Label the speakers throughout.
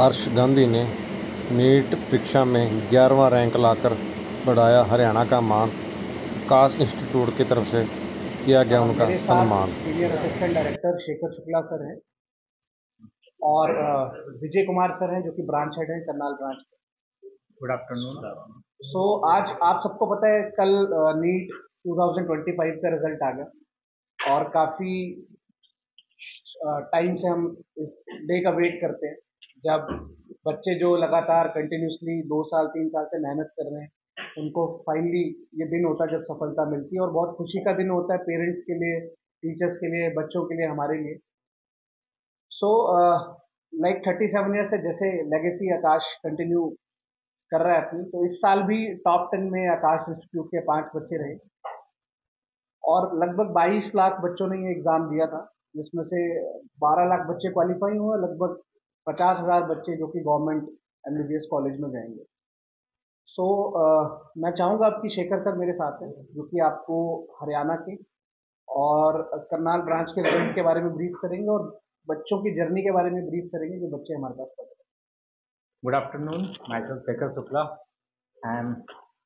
Speaker 1: अर्श गांधी ने नीट परीक्षा में 11वां रैंक लाकर बढ़ाया हरियाणा का मान। आकाश इंस्टीट्यूट की तरफ से किया गया उनका
Speaker 2: मेरे साथ
Speaker 1: सम्मान।
Speaker 2: Senior assistant director Shekhar Shukla sir हैं और विजय कुमार सर हैं जो कि ब्रांच हेड हैं करनाल ब्रांच के।
Speaker 3: Good afternoon.
Speaker 2: आज आप सबको पता है कल नीट 2025 का रिजल्ट आ गया और काफ़ी टाइम से हम इस डे का वेट करते हैं जब बच्चे जो लगातार कंटिन्यूसली 2 साल 3 साल से मेहनत कर रहे हैं उनको फाइनली ये दिन होता है जब सफलता मिलती है और बहुत खुशी का दिन होता है पेरेंट्स के लिए, टीचर्स के लिए, बच्चों के लिए, हमारे लिए। सो लाइक 37 ईयर से जैसे लेगेसी आकाश कंटिन्यू कर रहा है अपनी, तो इस साल भी टॉप 10 में आकाश इंस्टीट्यूट के 5 बच्चे रहे और लगभग 22 लाख बच्चों ने ये एग्ज़ाम दिया था, जिसमें से 12 लाख बच्चे क्वालिफाई हुए, लगभग 50,000 बच्चे जो कि गवर्नमेंट एमबीबीएस कॉलेज में जाएंगे। सो मैं चाहूँगा आपकी शेखर सर मेरे साथ हैं जो कि आपको हरियाणा के और करनाल ब्रांच के रिजल्ट के बारे में ब्रीफ करेंगे और बच्चों की जर्नी के बारे में ब्रीफ करेंगे जो बच्चे हमारे पास पढ़ रहे हैं।
Speaker 3: Good afternoon. Myself Shekhar Shukla. I am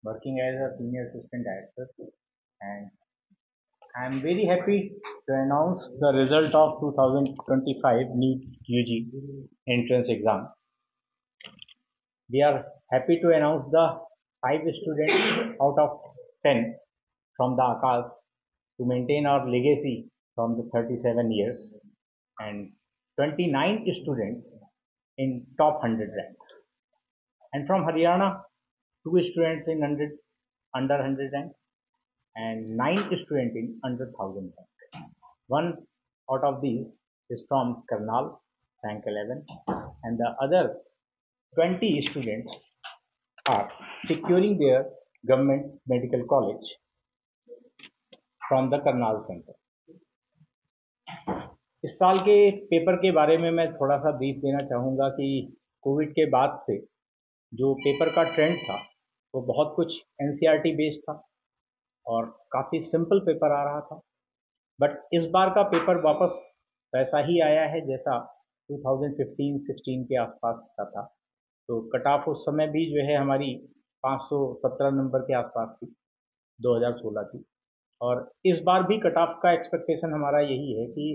Speaker 3: working as a senior assistant director, and I am very happy to announce the result of 2025 NEET UG entrance exam. We are happy to announce the 5 students out of 10 from the Akas to maintain our legacy from the 37 years, and 29 students in top 100 ranks. And from Haryana, 2 students in under 100 rank and 9 students in under 1000 rank. One out of these is from Karnal, rank 11, and the other 20 students are securing their government medical college from the Karnal center. इस साल के paper के बारे में मैं थोड़ा सा brief देना चाहूँगा कि कोविड के बाद से जो पेपर का ट्रेंड था वो बहुत कुछ एनसीईआरटी बेस्ड था और काफ़ी सिंपल पेपर आ रहा था, बट इस बार का पेपर वापस वैसा ही आया है जैसा 2015-16 के आसपास का था। तो कट ऑफ उस समय भी जो है हमारी 517 नंबर के आसपास थी 2016 की, और इस बार भी कट ऑफ का एक्सपेक्टेशन हमारा यही है कि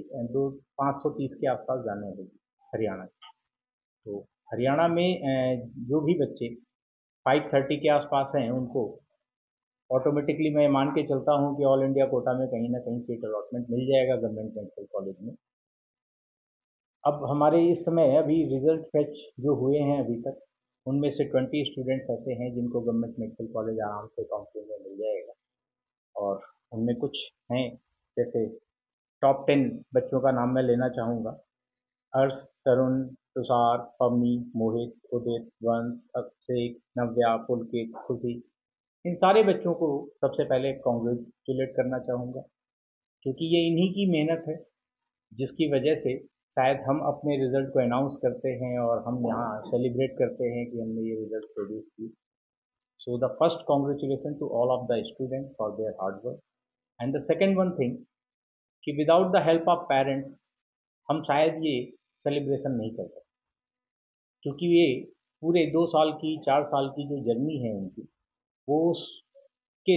Speaker 3: 530 के आसपास जाने होगी हरियाणा की। तो हरियाणा में जो भी बच्चे 530 के आसपास हैं उनको ऑटोमेटिकली मैं मान के चलता हूँ कि ऑल इंडिया कोटा में कहीं ना कहीं सीट अलॉटमेंट मिल जाएगा गवर्नमेंट मेडिकल कॉलेज में। अब हमारे इस समय अभी रिजल्ट फैच जो हुए हैं अभी तक, उनमें से 20 स्टूडेंट्स ऐसे हैं जिनको गवर्नमेंट मेडिकल कॉलेज आराम से काउंसलिंग में मिल जाएगा, और उनमें कुछ हैं जैसे टॉप 10 बच्चों का नाम मैं लेना चाहूँगा। हर्ष, तरुण, तुषार, पवनी, मोहित, उदित, वंश, अभिषेक, नव्या, पुलकित, खुशी, इन सारे बच्चों को सबसे पहले कॉन्ग्रेचुलेट करना चाहूँगा, क्योंकि ये इन्हीं की मेहनत है जिसकी वजह से शायद हम अपने रिजल्ट को अनाउंस करते हैं और हम यहाँ सेलिब्रेट करते हैं कि हमने ये रिजल्ट प्रोड्यूस की। So the first congratulation to all of the student for their hard work, and the second one thing कि without the help of parents हम शायद ये सेलिब्रेशन नहीं कर सकते, क्योंकि ये पूरे 2 साल की 4 साल की जो जर्नी है उनकी, वो उसके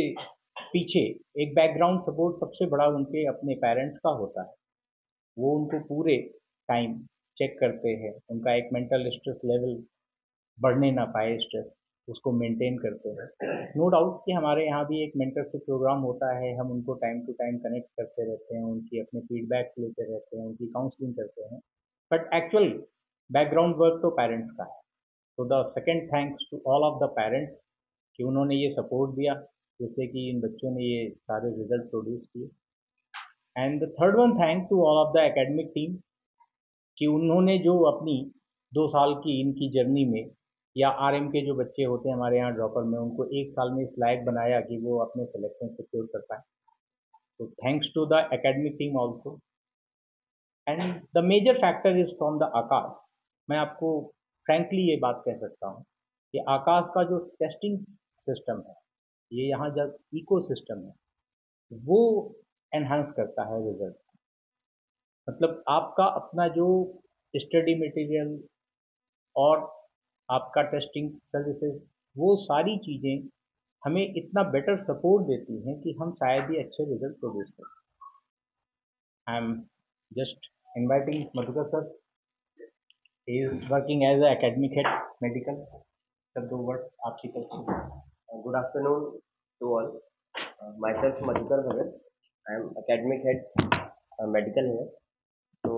Speaker 3: पीछे एक बैकग्राउंड सपोर्ट सबसे बड़ा उनके अपने पेरेंट्स का होता है। वो उनको पूरे टाइम चेक करते हैं, उनका एक मेंटल स्ट्रेस लेवल बढ़ने ना पाए, स्ट्रेस उसको मेंटेन करते हैं। नो डाउट कि हमारे यहाँ भी एक मेंटरशिप प्रोग्राम होता है, हम उनको टाइम टू टाइम कनेक्ट करते रहते हैं, उनकी अपने फीडबैक्स लेते रहते हैं, उनकी काउंसलिंग करते हैं, बट एक्चुअल बैकग्राउंड वर्क तो पेरेंट्स का है। तो the second thanks to all of the parents कि उन्होंने ये सपोर्ट दिया जिससे कि इन बच्चों ने ये सारे रिजल्ट प्रोड्यूस किए। And the third one thank to all of the academic team कि उन्होंने जो अपनी 2 साल की इनकी जर्नी में, या आरएम के जो बच्चे होते हैं हमारे यहाँ ड्रॉपर में, उनको 1 साल में इस लायक बनाया कि वो अपने सिलेक्शन सिक्योर कर पाए। तो thanks to the academic team also, and the major factor is from the Aakash. मैं आपको फ्रैंकली ये बात कह सकता हूँ कि आकाश का जो टेस्टिंग सिस्टम है, ये यहाँ जब इको सिस्टम है, वो एनहांस करता है रिजल्ट। मतलब आपका अपना जो स्टडी मटेरियल, और आपका टेस्टिंग सर्विसेज, वो सारी चीज़ें हमें इतना बेटर सपोर्ट देती हैं कि हम शायद ही अच्छे रिजल्ट प्रोड्यूस करें। I am just inviting Madhukar sir, he is working as a academic head medical. Sir, 2 word आपकी तरफ से।
Speaker 4: Good afternoon to all. Myself Madhukar Bhagat. I am academic head medical here. तो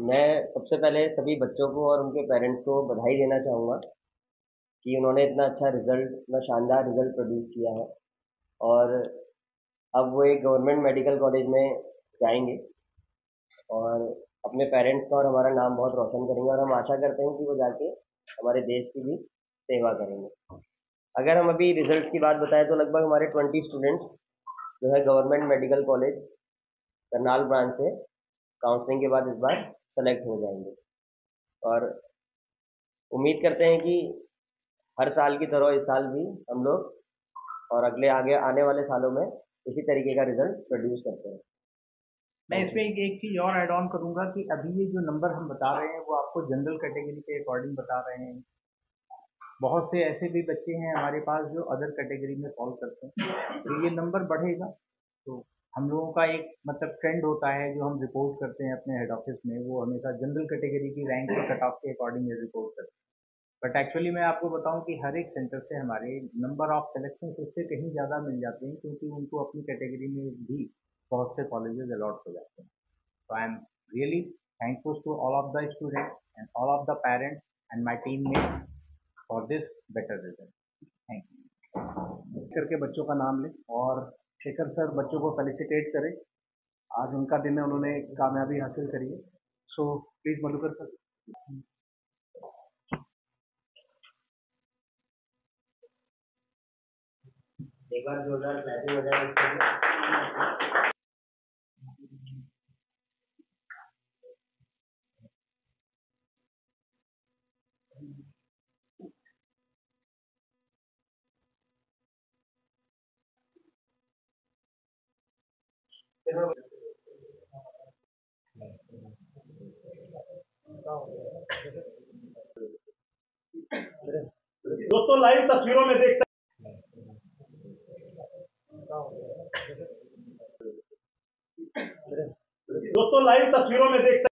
Speaker 4: मैं सबसे पहले सभी बच्चों को और उनके पेरेंट्स को बधाई देना चाहूँगा कि उन्होंने इतना अच्छा रिजल्ट, इतना शानदार रिजल्ट प्रोड्यूस किया है और अब वो एक गवर्नमेंट मेडिकल कॉलेज में जाएंगे और अपने पेरेंट्स का और हमारा नाम बहुत रोशन करेंगे और हम आशा करते हैं कि वो जाके हमारे देश की भी सेवा करेंगे। अगर हम अभी रिजल्ट की बात बताएं तो लगभग हमारे 20 स्टूडेंट्स जो है government medical college Karnal branch से काउंसलिंग के बाद इस बार सेलेक्ट हो जाएंगे और उम्मीद करते हैं कि हर साल की तरह इस साल भी हम लोग और अगले आगे आने वाले सालों में इसी तरीके का रिजल्ट प्रोड्यूस करते हैं।
Speaker 3: मैं इसमें एक चीज़ और ऐड ऑन करूँगा कि अभी ये जो नंबर हम बता रहे हैं वो आपको जनरल कैटेगरी के अकॉर्डिंग बता रहे हैं। बहुत से ऐसे भी बच्चे हैं हमारे पास जो अदर कैटेगरी में फॉल करते हैं, तो ये नंबर बढ़ेगा। तो हम लोगों का एक मतलब ट्रेंड होता है जो हम रिपोर्ट करते हैं अपने हेड ऑफिस में, वो हमेशा जनरल कैटेगरी की रैंक के कट ऑफ के अकॉर्डिंग रिपोर्ट करते हैं। बट एक्चुअली मैं आपको बताऊं कि हर एक सेंटर से हमारे नंबर ऑफ सिलेक्शन इससे कहीं ज़्यादा मिल जाते हैं, क्योंकि उनको अपनी कैटेगरी में भी बहुत से कॉलेजेस अलॉट हो जाते हैं। So I am really thankful to all of the students and all of the parents and my teammates for this better result. Thank you.
Speaker 2: करके बच्चों का नाम लें और शेखर सर बच्चों को फेलिसिटेट करें। आज उनका दिन है, उन्होंने कामयाबी हासिल करी है। So please Madhukar sir.
Speaker 4: एक बार जोरदार क्लैपिंग हो जाए इसके लिए।
Speaker 5: दोस्तों लाइव तस्वीरों में देख सकते